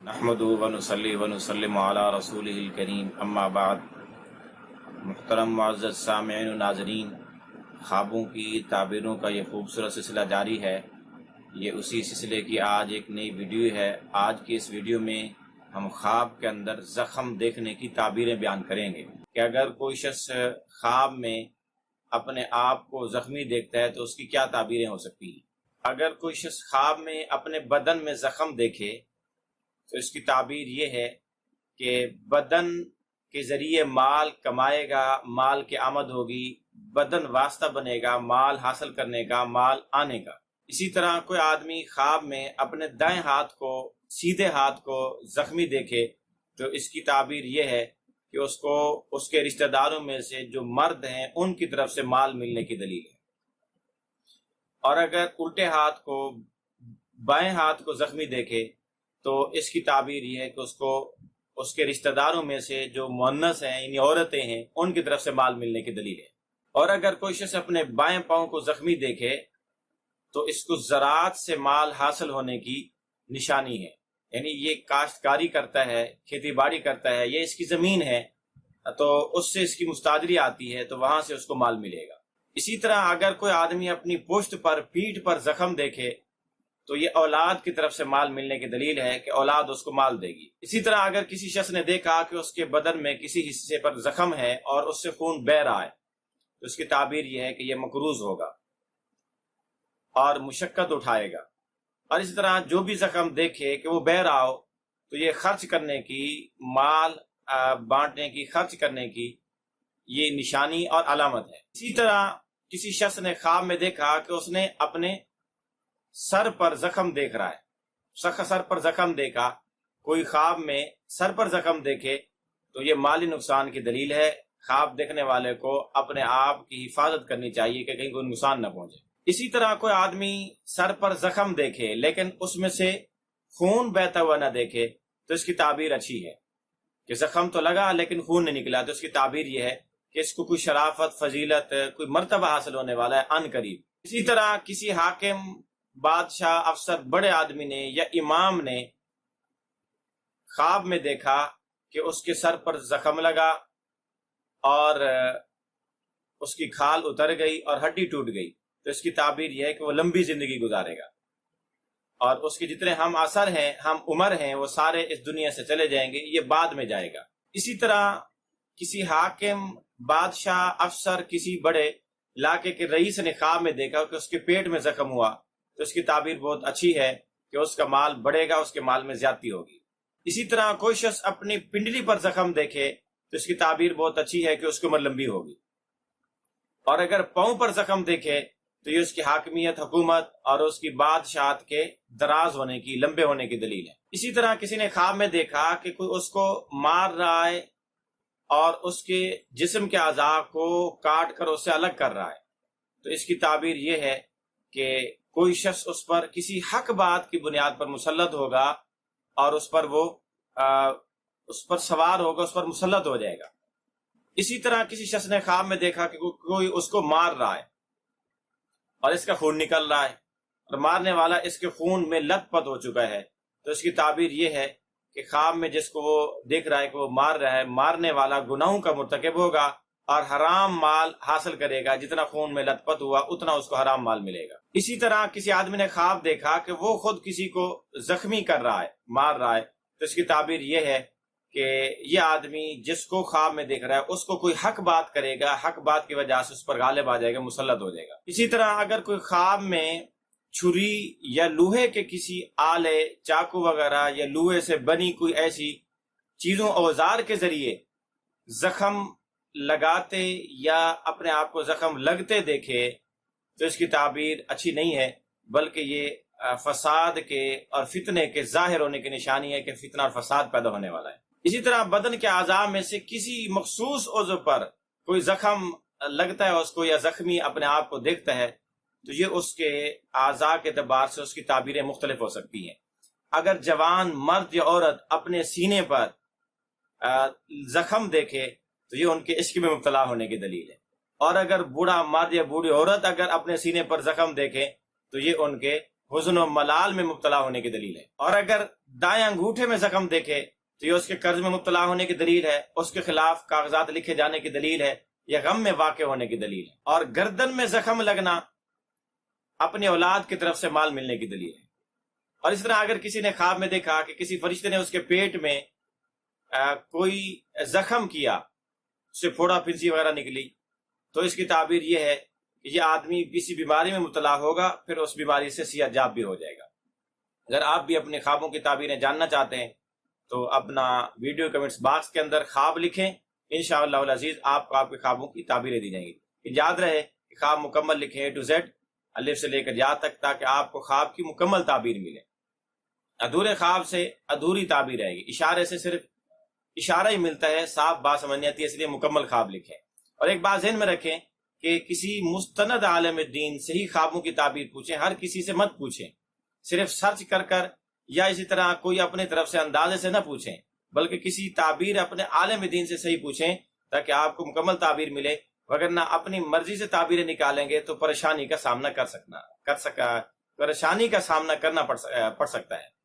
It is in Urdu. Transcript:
نحمدہ ونصلی ونسلم علی رسولہ الکریم اما بعد۔ محترم معزز سامعین و ناظرین، خوابوں کی تعبیروں کا یہ خوبصورت سلسلہ جاری ہے۔ یہ اسی سلسلے کی آج ایک نئی ویڈیو ہے۔ آج کی اس ویڈیو میں ہم خواب کے اندر زخم دیکھنے کی تعبیریں بیان کریں گے کہ اگر کوئی شخص خواب میں اپنے آپ کو زخمی دیکھتا ہے تو اس کی کیا تعبیریں ہو سکتی ہیں۔ اگر کوئی شخص خواب میں اپنے بدن میں زخم دیکھے تو اس کی تعبیر یہ ہے کہ بدن کے ذریعے مال کمائے گا، مال کی آمد ہوگی، بدن واسطہ بنے گا مال حاصل کرنے کا، مال آنے کا۔ اسی طرح کوئی آدمی خواب میں اپنے دائیں ہاتھ کو، سیدھے ہاتھ کو زخمی دیکھے تو اس کی تعبیر یہ ہے کہ اس کو اس کے رشتہ داروں میں سے جو مرد ہیں ان کی طرف سے مال ملنے کی دلیل ہے۔ اور اگر الٹے ہاتھ کو، بائیں ہاتھ کو زخمی دیکھے تو اس کی تعبیر یہ ہے کہ اس کو اس کے رشتہ داروں میں سے جو مؤنث ہیں یعنی عورتیں ہیں ان کی طرف سے مال ملنے کی دلیل ہے۔ اور اگر کوئی شخص اپنے بائیں پاؤں کو زخمی دیکھے تو اس کو زراعت سے مال حاصل ہونے کی نشانی ہے، یعنی یہ کاشتکاری کرتا ہے، کھیتی باڑی کرتا ہے، یہ اس کی زمین ہے تو اس سے اس کی مستاجری آتی ہے تو وہاں سے اس کو مال ملے گا۔ اسی طرح اگر کوئی آدمی اپنی پشت پر، پیٹھ پر زخم دیکھے تو یہ اولاد کی طرف سے مال ملنے کی دلیل ہے کہ اولاد اس کو مال دے گی۔ اسی طرح اگر کسی شخص نے دیکھا کہ اس کے بدن میں کسی حصے پر زخم ہے اور اس سے خون بہہ رہا ہے تو اس کی تعبیر یہ ہے کہ یہ مقروض ہوگا اور مشقت اٹھائے گا۔ اور اسی طرح جو بھی زخم دیکھے کہ وہ بہہ رہا ہو تو یہ خرچ کرنے کی، مال بانٹنے کی، خرچ کرنے کی یہ نشانی اور علامت ہے۔ اسی طرح کسی شخص نے خواب میں دیکھا کہ اس نے اپنے سر پر زخم دیکھ رہا ہے، سر پر زخم دیکھا، کوئی خواب میں سر پر زخم دیکھے تو یہ مالی نقصان کی دلیل ہے۔ خواب دیکھنے والے کو اپنے آپ کی حفاظت کرنی چاہیے کہ کہیں کوئی نقصان نہ پہنچے۔ اسی طرح کوئی آدمی سر پر زخم دیکھے لیکن اس میں سے خون بہتا ہوا نہ دیکھے تو اس کی تعبیر اچھی ہے کہ زخم تو لگا لیکن خون نہیں نکلا، تو اس کی تعبیر یہ ہے کہ اس کو کوئی شرافت، فضیلت، کوئی مرتبہ حاصل ہونے والا ہے عن قریب۔ اسی طرح کسی حاکم، بادشاہ، افسر، بڑے آدمی نے یا امام نے خواب میں دیکھا کہ اس کے سر پر زخم لگا اور اس کی کھال اتر گئی اور ہڈی ٹوٹ گئی تو اس کی تعبیر یہ ہے کہ وہ لمبی زندگی گزارے گا اور اس کے جتنے ہم اثر ہیں، ہم عمر ہیں، وہ سارے اس دنیا سے چلے جائیں گے، یہ بعد میں جائے گا۔ اسی طرح کسی حاکم، بادشاہ، افسر، کسی بڑے علاقے کے رئیس نے خواب میں دیکھا کہ اس کے پیٹ میں زخم ہوا تو اس کی تعبیر بہت اچھی ہے کہ اس کا مال بڑھے گا، اس کے مال میں زیادتی ہوگی۔ اسی طرح کوئی شخص اپنی پنڈلی پر زخم دیکھے تو اس کی تعبیر بہت اچھی ہے کہ اس کی عمر لمبی ہوگی۔ اور اگر پاؤں پر زخم دیکھے تو یہ اس کی حاکمیت، حکومت اور اس کی بادشاہت کے دراز ہونے کی، لمبے ہونے کی دلیل ہے۔ اسی طرح کسی نے خواب میں دیکھا کہ کوئی اس کو مار رہا ہے اور اس کے جسم کے اعضاء کو کاٹ کر اس سے الگ کر رہا ہے تو اس کی تعبیر یہ ہے کہ کوئی شخص اس پر کسی حق بات کی بنیاد پر مسلط ہوگا اور اس پر وہ اس پر سوار ہوگا، اس پر مسلط ہو جائے گا۔ اسی طرح کسی شخص نے خواب میں دیکھا کہ کوئی اس کو مار رہا ہے اور اس کا خون نکل رہا ہے اور مارنے والا اس کے خون میں لت پت ہو چکا ہے تو اس کی تعبیر یہ ہے کہ خواب میں جس کو وہ دیکھ رہا ہے کہ وہ مار رہا ہے، مارنے والا گناہوں کا مرتکب ہوگا اور حرام مال حاصل کرے گا، جتنا خون میں لت پت ہوا اتنا اس کو حرام مال ملے گا۔ اسی طرح کسی آدمی نے خواب دیکھا کہ وہ خود کسی کو زخمی کر رہا ہے، مار رہا ہے تو اس کی تعبیر یہ ہے کہ یہ آدمی جس کو خواب میں دیکھ رہا ہے اس کو کوئی حق بات کرے گا، حق بات کی وجہ سے اس پر غالب آ جائے گا، مسلط ہو جائے گا۔ اسی طرح اگر کوئی خواب میں چھری یا لوہے کے کسی آلے، چاقو وغیرہ یا لوہے سے بنی کوئی ایسی چیزوں، اوزار کے ذریعے زخم لگاتے یا اپنے آپ کو زخم لگتے دیکھے تو اس کی تعبیر اچھی نہیں ہے، بلکہ یہ فساد کے اور فتنے کے ظاہر ہونے کی نشانی ہے کہ فتنہ اور فساد پیدا ہونے والا ہے۔ اسی طرح بدن کے اعضاء میں سے کسی مخصوص عضو پر کوئی زخم لگتا ہے اس کو یا زخمی اپنے آپ کو دیکھتا ہے تو یہ اس کے اعضاء کے اعتبار سے اس کی تعبیریں مختلف ہو سکتی ہیں۔ اگر جوان مرد یا عورت اپنے سینے پر زخم دیکھے تو یہ ان کے عشق میں مبتلا ہونے کی دلیل ہے، اور اگر بوڑھا مرد یا بوڑھی عورت اگر اپنے سینے پر زخم دیکھے تو یہ ان کے حزن و ملال میں مبتلا ہونے کی دلیل ہے، اور اگر دائیں انگوٹھے میں زخم دیکھے تو یہ اس کے قرض میں مبتلا ہونے کی دلیل ہے، اس کے خلاف کاغذات لکھے جانے کی دلیل ہے، یا غم میں واقع ہونے کی دلیل ہے۔ اور گردن میں زخم لگنا اپنی اولاد کی طرف سے مال ملنے کی دلیل ہے۔ اور اس طرح اگر کسی نے خواب میں دیکھا کہ کسی فرشتے نے اس کے پیٹ میں کوئی زخم کیا، اس سے پھوڑا پھنسی وغیرہ نکلی، تو اس کی تعبیر یہ ہے کہ یہ آدمی کسی بیماری میں مبتلا ہوگا، پھر اس بیماری سے سیاہ جاب بھی ہو جائے گا۔ اگر آپ بھی اپنے خوابوں کی تعبیریں جاننا چاہتے ہیں تو اپنا ویڈیو کمنٹس باکس کے اندر خواب لکھیں، انشاءاللہ العزیز آپ کو آپ کے خوابوں کی تعبیریں دی جائیں گی۔ یاد رہے کہ خواب مکمل لکھیں A to Z، الف سے لے کر یا تک، تاکہ آپ کو خواب کی مکمل تعبیر ملے۔ ادھورے خواب سے ادھوری تعبیر رہے گی، اشارے سے صرف اشارہ ہی ملتا ہے، صاف بات سمجھ نہیں آتی، اس لیے مکمل خواب لکھیں۔ اور ایک بات ذہن میں رکھیں کہ کسی مستند عالم دین سے ہی خوابوں کی تعبیر پوچھیں، ہر کسی سے مت پوچھیں، صرف سرچ کر یا اسی طرح کوئی اپنے طرف سے اندازے سے نہ پوچھیں، بلکہ کسی تعبیر اپنے عالم دین سے صحیح پوچھیں تاکہ آپ کو مکمل تعبیر ملے، وگرنہ اپنی مرضی سے تعبیریں نکالیں گے تو پریشانی کا سامنا کرنا پڑ سکتا ہے۔